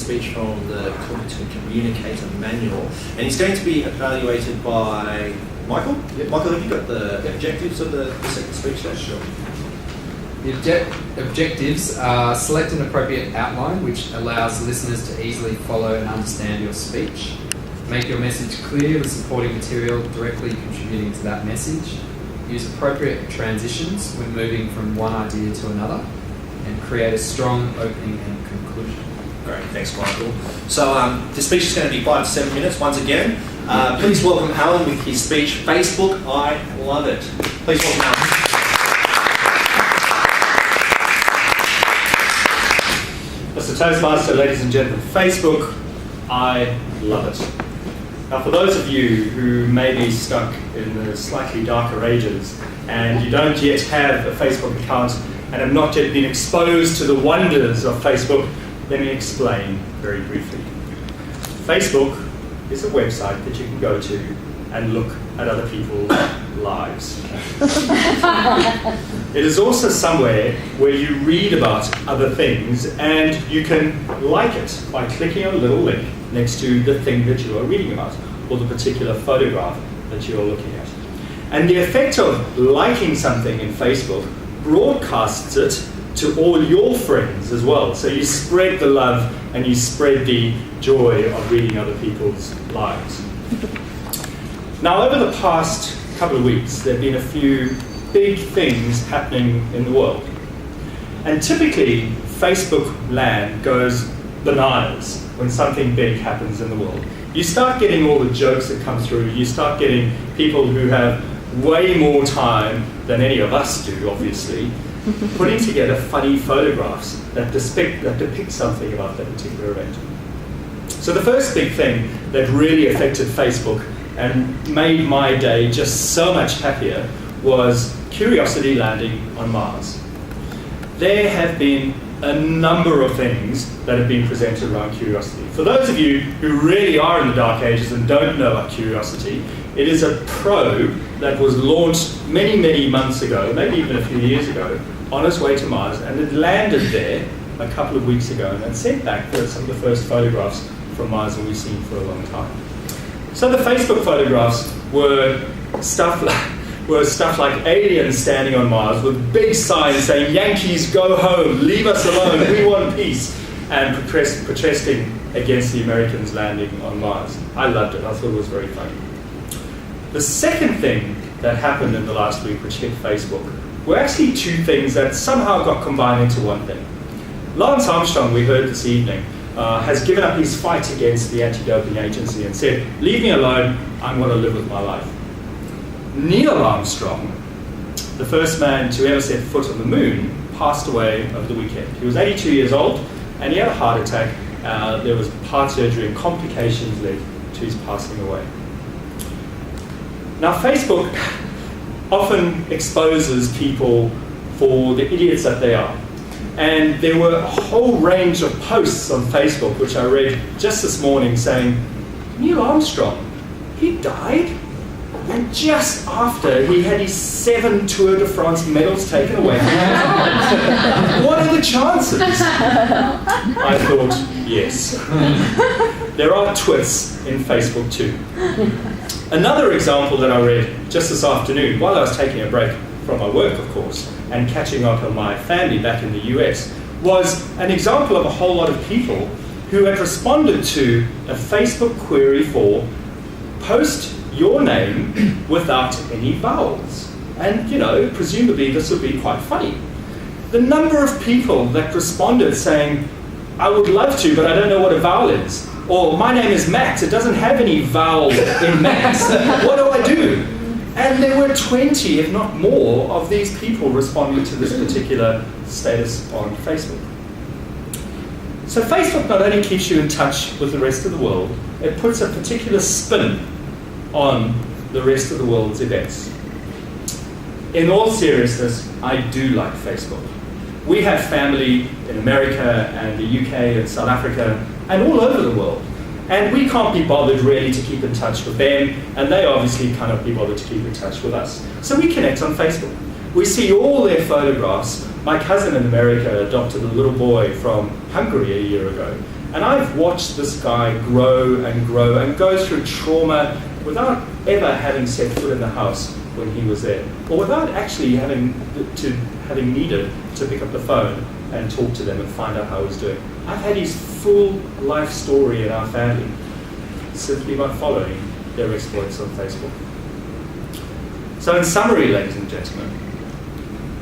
speech from the Competent Communicator Manual, and he's going to be evaluated by Michael. Yep. Michael, have you got the objectives of the second speech there? Sure. The objectives are select an appropriate outline which allows listeners to easily follow and understand your speech. Make your message clear with supporting material directly contributing to that message. Use appropriate transitions when moving from one idea to another. And create a strong opening and conclusion. Great, thanks, Michael. So the speech is going to be 5 to 7 minutes once again. Please welcome Allan with his speech, Facebook, I Love It. Please welcome Allan. Mr. Toastmaster, ladies and gentlemen, Facebook, I love it. Now, for those of you who may be stuck in the slightly darker ages and you don't yet have a Facebook account and have not yet been exposed to the wonders of Facebook, let me explain very briefly. Facebook is a website that you can go to and look at other people's lives. It is also somewhere where you read about other things and you can like it by clicking on a little link next to the thing that you are reading about or the particular photograph that you are looking at. And the effect of liking something in Facebook broadcasts it to all your friends as well. So you spread the love and you spread the joy of reading other people's lives. Now, over the past couple of weeks, there have been a few big things happening in the world. And typically, Facebook land goes bananas when something big happens in the world. You start getting all the jokes that come through. You start getting people who have way more time than any of us do, obviously, putting together funny photographs that depict something about that particular event. So the first big thing that really affected Facebook and made my day just so much happier was Curiosity landing on Mars. There have been a number of things that have been presented around Curiosity. For those of you who really are in the dark ages and don't know about Curiosity, it is a probe that was launched many, many months ago, maybe even a few years ago, on its way to Mars, and it landed there a couple of weeks ago and then sent back some of the first photographs from Mars that we've seen for a long time. So the Facebook photographs were stuff like aliens standing on Mars with big signs saying, "Yankees, go home, leave us alone, we want peace," and protesting against the Americans landing on Mars. I loved it, I thought it was very funny. The second thing that happened in the last week which hit Facebook were actually two things that somehow got combined into one thing. Lance Armstrong, we heard this evening, has given up his fight against the anti-doping agency and said, "Leave me alone, I'm going to live with my life." Neil Armstrong, the first man to ever set foot on the moon, passed away over the weekend. He was 82 years old and he had a heart attack. There was heart surgery and complications led to his passing away. Now, Facebook often exposes people for the idiots that they are. And there were a whole range of posts on Facebook, which I read just this morning, saying, Neil Armstrong, he died? And just after he had his 7 Tour de France medals taken away from him. What are the chances? I thought, yes. There are twits in Facebook too. Another example that I read just this afternoon, while I was taking a break from my work, of course, and catching up on my family back in the US, was an example of a whole lot of people who had responded to a Facebook query for post your name without any vowels. And, you know, presumably this would be quite funny. The number of people that responded saying, I would love to, but I don't know what a vowel is. Or, my name is Max, it doesn't have any vowel in Max. What do I do? And there were 20, if not more, of these people responding to this particular status on Facebook. So Facebook not only keeps you in touch with the rest of the world, it puts a particular spin on the rest of the world's events. In all seriousness, I do like Facebook. We have family in America and the UK and South Africa and all over the world. And we can't be bothered really to keep in touch with them, and they obviously cannot be bothered to keep in touch with us. So we connect on Facebook. We see all their photographs. My cousin in America adopted a little boy from Hungary a year ago, And I've watched this guy grow and go through trauma without ever having set foot in the house when he was there, or without actually having needed to pick up the phone and talk to them and find out how he's doing. I've had his full life story in our family simply by following their exploits on Facebook. So in summary, ladies and gentlemen,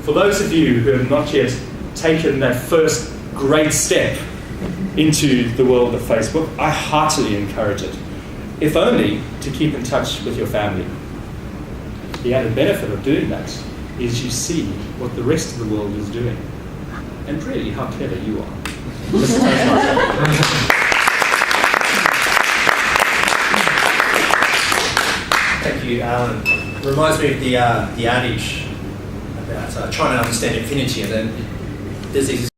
for those of you who have not yet taken that first great step into the world of Facebook, I heartily encourage it, if only to keep in touch with your family. The added benefit of doing that is you see what the rest of the world is doing, and really how clever you are. Thank you, Alan. Reminds me of the adage about trying to understand infinity, and then there's these